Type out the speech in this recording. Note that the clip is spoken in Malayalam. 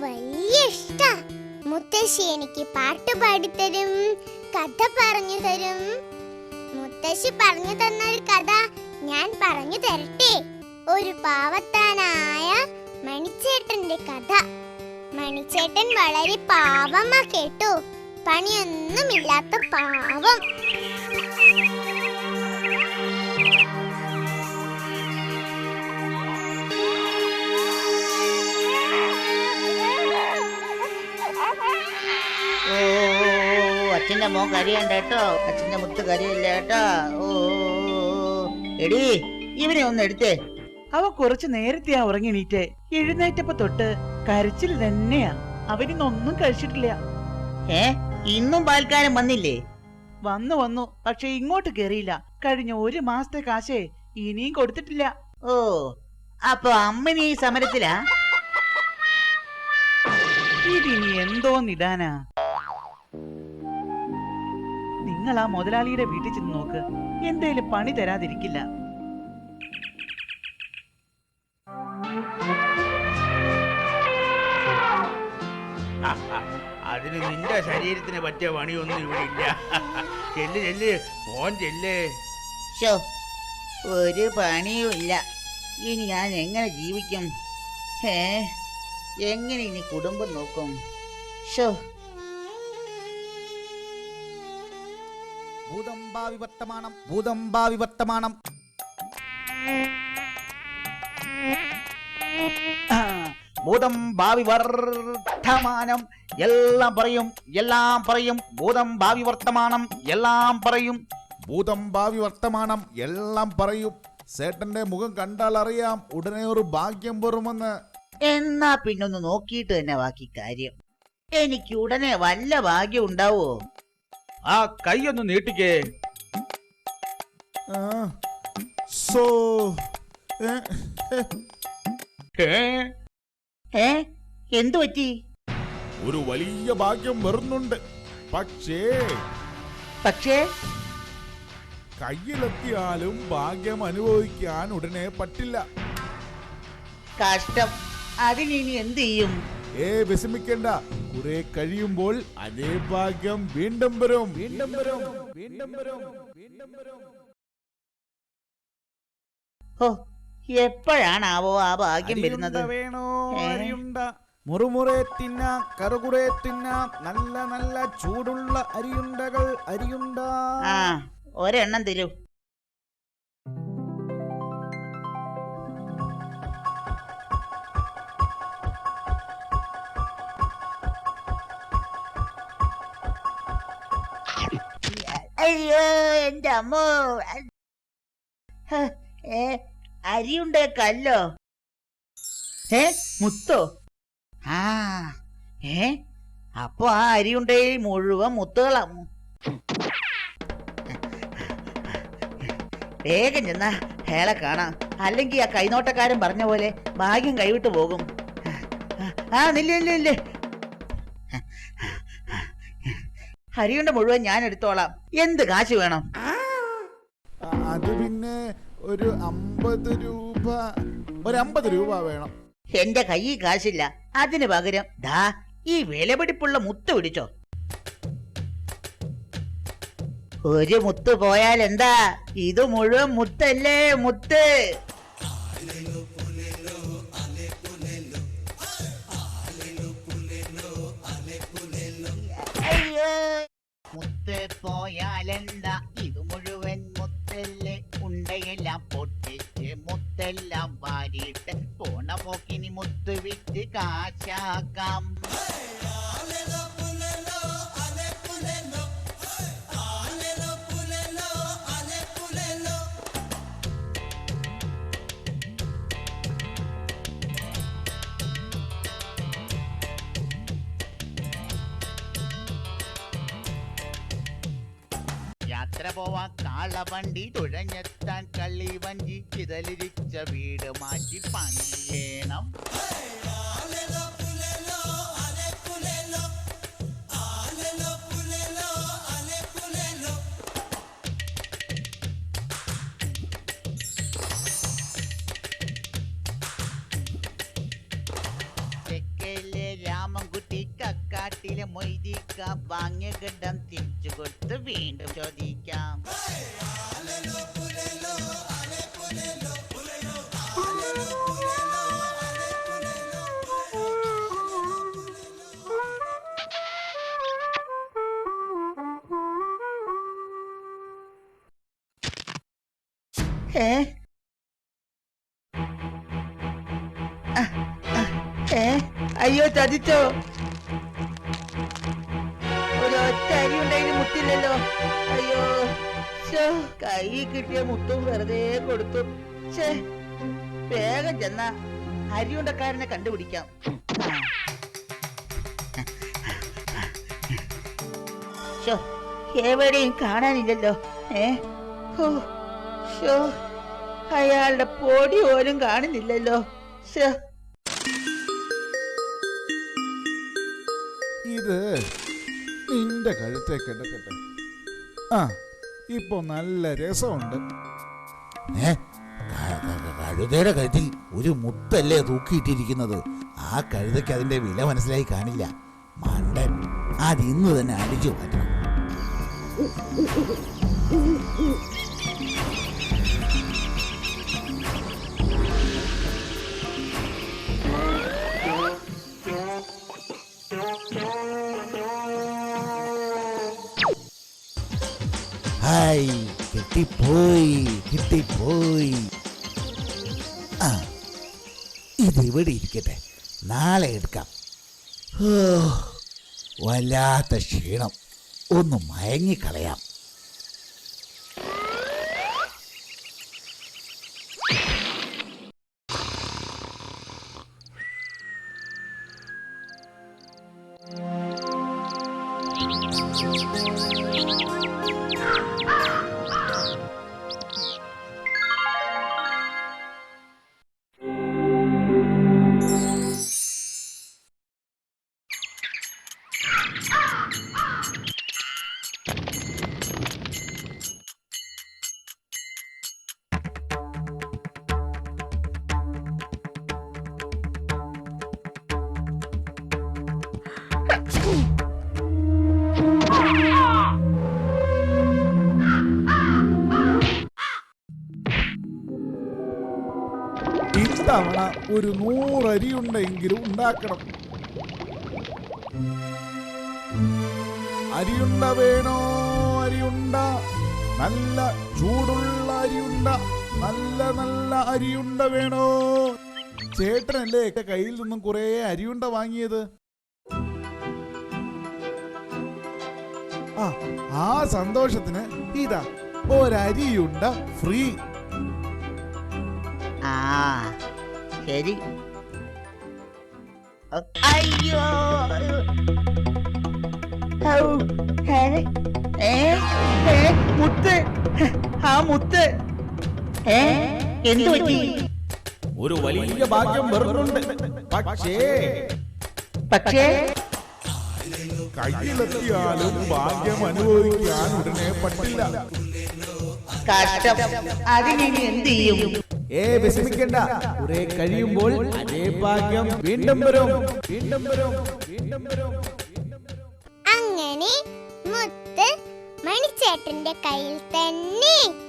വലിയ ഇഷ്ടാ. മുത്തശ്ശി എനിക്ക് പാട്ട് പാടിത്തരും, കഥ പറഞ്ഞു തരും. മുത്തശ്ശി പറഞ്ഞു തന്നൊരു കഥ ഞാൻ പറഞ്ഞു തരട്ടെ. ഒരു പാവത്താനായ മണിച്ചേട്ടന്റെ കഥ. മണിച്ചേട്ടൻ വളരെ പാവമാ കേട്ടോ. പണിയൊന്നുമില്ലാത്ത പാവം. അച്ഛന്റെ മോൻ കരയണ്ട കേട്ടോ, അച്ഛന്റെ മുത്ത് കരയില്ല കേട്ടോ. ഓ എടീ, ഇവനെ ഒന്ന് എടുത്തേ. അവ കുറച്ചു നേരത്തെയാ ഉറങ്ങിണീറ്റെ. എഴുന്നേറ്റപ്പോ തൊട്ട് കരച്ചിൽ തന്നെയാ. അവനിന്നൊന്നും കഴിച്ചിട്ടില്ല. ഇന്നും പാൽക്കാരൻ വന്നില്ലേ? വന്നു പക്ഷെ ഇങ്ങോട്ട് കേറിയില്ല. കഴിഞ്ഞ 1 മാസത്തെ കാശേ ഇനിയും കൊടുത്തിട്ടില്ല. ഓ, അപ്പൊ അമ്മനി ഈ സമരത്തിലാ? ഇതിനി എന്തോന്നിടാനാ? നിങ്ങൾ ആ മുതലാളിയുടെ വീട്ടിൽ ചെന്ന് നോക്ക്, എന്തേലും പണി തരാതിരിക്കില്ല. അതിന് നിന്റെ ശരീരത്തിന് പറ്റിയ പണിയൊന്നും ഇവിടെ ഇല്ല. ചെല്ല് ചെല്ല്, മോൻ ചെല്ല്. ഒരു പണിയും ഇല്ല. ഇനി ഞാൻ എങ്ങനെ ജീവിക്കും? എങ്ങനെ ഇനി കുടുംബം നോക്കും? ഭൂതംഭാവി വർത്തമാനം, ഭൂതംഭാവി വർത്തമാനം. ഭൂതം ഭാവി വർത്തമാനം എല്ലാം പറയും, എല്ലാം പറയും. ഭൂതം ഭാവി വർത്തമാനം എല്ലാം പറയും. ഭൂതം ഭാവി വർത്തമാനം എല്ലാം പറയും. സേട്ടന്റെ മുഖം കണ്ടാൽ അറിയാം ഉടനെ ഒരു ഭാഗ്യം വരുമെന്ന്. എന്നാ പിന്നൊന്ന് നോക്കിയിട്ട് തന്നെ ബാക്കി കാര്യം. എനിക്ക് ഉടനെ വല്ല ഭാഗ്യം ഉണ്ടാവോ? ആ കൈയൊന്ന് നീട്ടിക്കേ. എന്തു പറ്റി? ഒരു വലിയ ഭാഗ്യം വരുന്നുണ്ട്. പക്ഷേ കയ്യിലെത്തിയാലും ഭാഗ്യം അനുഭവിക്കാൻ ഉടനെ പറ്റില്ല. കഷ്ടം. അതിനി എന്ത് ചെയ്യും? വിഷമിക്കണ്ട, കുറെ കഴിയുമ്പോൾ അതേ ഭാഗ്യം വീണ്ടും വരും, വീണ്ടും വരും, വീണ്ടും വരും, വീണ്ടും വരും. ഓ, എപ്പോഴാണാവോ ആ ഭാഗ്യം വരുന്നത്? വേണോ അരിയുണ്ട? മുറുമുറെ തിന്നാം, കറുകുറെ തിന്നാം. നല്ല നല്ല ചൂടുള്ള അരിയുണ്ടകൾ, അരിയുണ്ട. ഒരെണ്ണം തരൂ. അയ്യോ, എന്റെ അമ്മോ. അരിയുണ്ട കല്ലോ? മുത്തോ? അപ്പൊ ആ അരിയുണ്ടയിൽ മുഴുവൻ മുത്തുകളാ. വേഗം ചെന്നാ ഹേളെ കാണാം, അല്ലെങ്കിൽ ആ കൈനോട്ടക്കാരൻ പറഞ്ഞ പോലെ ഭാഗ്യം കൈവിട്ടു പോകും. നില്ലേ, ഹരിയുണ്ട മുഴുവൻ ഞാൻ എടുത്തോളാം. എന്ത് കാശ് വേണം? അത് പിന്നെ ഒരു 50 രൂപ, ഒരു 50 രൂപ വേണം. എന്റെ കയ്യിൽ കാശില്ല. അതിന് പകരം ദാ ഈ വിലപിടിപ്പുള്ള മുത്ത് പിടിച്ചോ. ഒരു മുത്ത് പോയാൽ എന്താ, ഇത് മുഴുവൻ മുത്തല്ലേ, മുത്ത്. അയ്യോ, മുത്ത് പോയാലെന്താ, ഇത് മുഴുവൻ മുത്തല്ലേ. ഉണ്ടയെല്ലാം പൊട്ടിച്ച് മുത്തെല്ലാം വാരിയിട്ട് പോണ പോക്കിനി മുത്ത് വിറ്റ് കാശാക്കാം. യാത്ര പോവാൻ കാളവണ്ടി, തുഴഞ്ഞെത്താൻ കള്ളി വഞ്ചി, ചിതലിരിച്ച വീട് മാറ്റി പണിയേണം. തെക്കയിലെ നാട്ടിലെ മൊയ്തിക്ക വാങ്ങിയ ഗഡം തിരിച്ചു കൊടുത്ത് വീണ്ടും ചോദിക്കാം. ഏ അയ്യോ ചതിച്ചോ, ഒരൊറ്റ അരി ഉണ്ടായി മുത്തില്ലല്ലോ. അയ്യോ കൈ കിട്ടിയ മുത്തും വെറുതെ കൊടുത്തു. വേഗം ചെന്ന അരിയുണ്ടക്കാരനെ കണ്ടുപിടിക്കാം. എവിടെയും കാണാനില്ലല്ലോ. അയാളുടെ പൊടി പോലും കാണുന്നില്ലല്ലോ. ഇത് നിന്റെ കഴുത്തേക്ക് എടുക്കട്ടെ. ആ ഇപ്പൊ നല്ല രസമുണ്ട്. കഴുതയുടെ കഴുത്തിൽ ഒരു മുത്തല്ലേ തൂക്കിയിട്ടിരിക്കുന്നത്. ആ കഴുതയ്ക്ക് അതിന്റെ വില മനസ്സിലായി കാണില്ല. മണ്ടൻ, അതിന്ന് തന്നെ അടിച്ചു മാറ്റണം. ഹായ്, കിട്ടിപ്പോയി. ആ ഇതിവിടെ ഇരിക്കട്ടെ, നാളെ എടുക്കാം. വല്ലാത്ത ക്ഷീണം, ഒന്ന് മയങ്ങിക്കളയാം. ഇത്തവണ ഒരു 100 അരിയുണ്ടെങ്കിലും ഉണ്ടാക്കണം. അരിയുണ്ട വേണോ? അരിയുണ്ട, നല്ല ചൂടുള്ള അരിയുണ്ട, നല്ല അരിയുണ്ട വേണോ? ചേട്ടനല്ലേ കയ്യിൽ നിന്നും കുറെ അരിയുണ്ട വാങ്ങിയത്? ആ സന്തോഷത്തിന് ഇതാ ഒരരിയുണ്ട ഫ്രീ. ആ ശരി. അയ്യോ മുത്ത്, ആ മുത്ത് എന്തു പറ്റി? ഒരു വലിയ ഭാഗ്യം വരുന്നുണ്ട്. പക്ഷേ കയ്യിലെത്തിയാലും ഭാഗ്യം അനുഭവിക്കാൻ ഉടനെ പറ്റില്ല. കഷ്ടം, അതിനി എന്ത് ചെയ്യും? വിഷമിക്കണ്ട, കുറെ കഴിയുമ്പോൾ അതേ ഭാഗ്യം വീണ്ടും വരും. അങ്ങനെ മുത്ത് മണിച്ചേട്ടന്റെ കയ്യിൽ തന്നെ എത്തി.